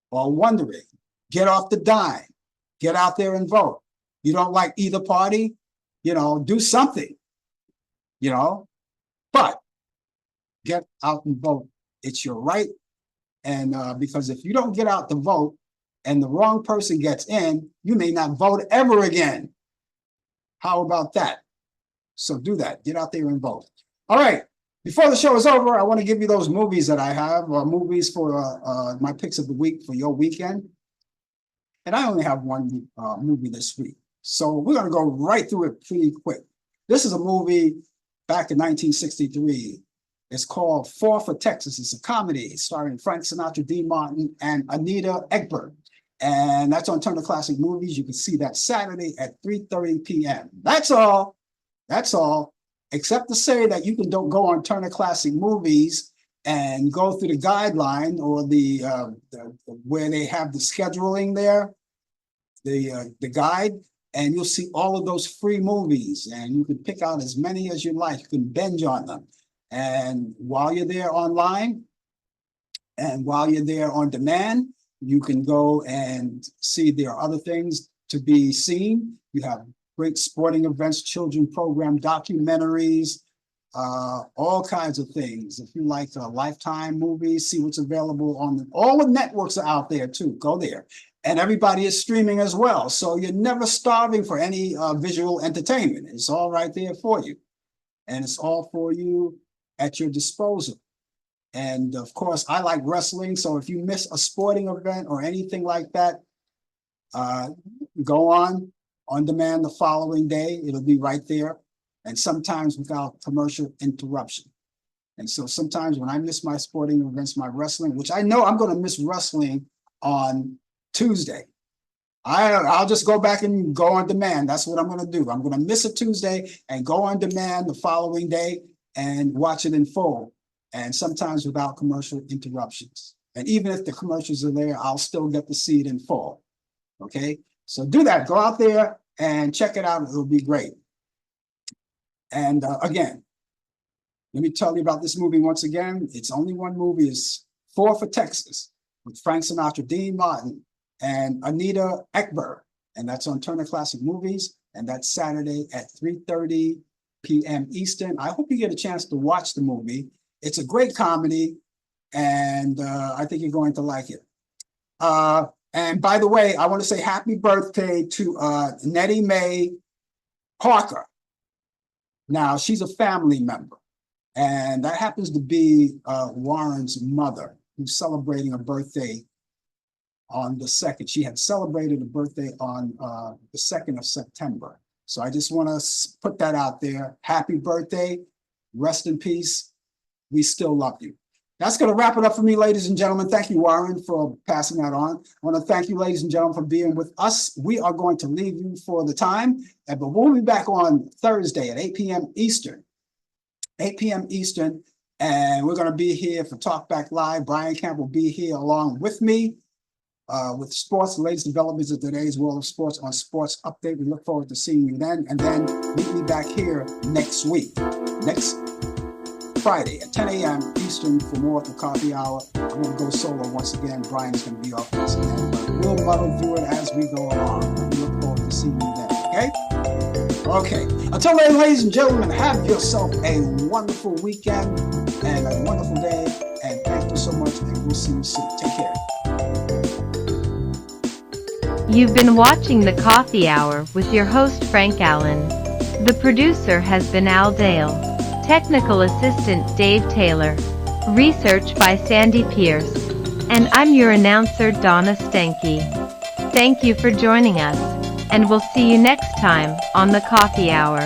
or wondering, get off the dime. Get out there and vote. You don't like either party, do something, but get out and vote. It's your right. And because if you don't get out to vote, and the wrong person gets in, you may not vote ever again. How about that? So do that. Get out there and vote. All right. Before the show is over, I want to give you those movies that I have, movies for my picks of the week for your weekend. And I only have one movie this week. So we're going to go right through it pretty quick. This is a movie back in 1963. It's called Four for Texas. It's a comedy starring Frank Sinatra, Dean Martin, and Anita Ekberg. And that's on Turner Classic Movies. You can see that Saturday at 3:30 p.m. That's all. That's all. Except to say that you can don't go on Turner Classic Movies and go through the guideline or the where they have the scheduling there, the guide, and you'll see all of those free movies. And you can pick out as many as you like. You can binge on them. And while you're there online, and while you're there on demand, you can go and see there are other things to be seen. You have great sporting events, children program, documentaries, all kinds of things. If you like Lifetime movies, see what's available on all the networks are out there too. Go there. And everybody is streaming as well. So you're never starving for any visual entertainment. It's all right there for you. And it's all for you at your disposal. And of course, I like wrestling. So if you miss a sporting event or anything like that, go on demand the following day. It'll be right there. And sometimes without commercial interruption. And so sometimes when I miss my sporting events, my wrestling, which I know I'm going to miss wrestling on Tuesday, I'll just go back and go on demand. That's what I'm going to do. I'm going to miss a Tuesday and go on demand the following day and watch it in full. And sometimes without commercial interruptions. And even if the commercials are there, I'll still get to see it in full. Okay, so do that. Go out there and check it out. It'll be great. And again, let me tell you about this movie once again. It's only one movie. It's Four for Texas with Frank Sinatra, Dean Martin, and Anita Ekberg. And that's on Turner Classic Movies. And that's Saturday at 3:30 p.m. Eastern. I hope you get a chance to watch the movie. It's a great comedy, and I think you're going to like it. And by the way, I want to say happy birthday to Nettie Mae Parker. Now, she's a family member, and that happens to be Warren's mother, who's celebrating a birthday on the 2nd. She had celebrated a birthday on the 2nd of September. So I just want to put that out there. Happy birthday. Rest in peace. We still love you. That's going to wrap it up for me, ladies and gentlemen. Thank you, Warren, for passing that on. I want to thank you, ladies and gentlemen, for being with us. We are going to leave you for the time, but we'll be back on Thursday at 8 p.m. Eastern. 8 p.m. Eastern, and we're going to be here for Talk Back Live. Brian Camp will be here along with me with sports, the latest developments of today's world of sports on Sports Update. We look forward to seeing you then, and then meet me back here next week. Next Friday at 10 a.m. Eastern for more of the coffee hour. I'm going to go solo once again. Brian's going to be off once again, but we'll muddle through it as we go along. We look forward to seeing you then, okay? Okay. Until then, ladies and gentlemen, have yourself a wonderful weekend and a wonderful day, and thank you so much, and we'll see you soon. Take care. You've been watching The Coffee Hour with your host Frank Allan. The producer has been Al Dale. Technical assistant Dave Taylor. Research by Sandy Pierce. And I'm your announcer Donna Stenke. Thank you for joining us, and we'll see you next time on The Coffee Hour.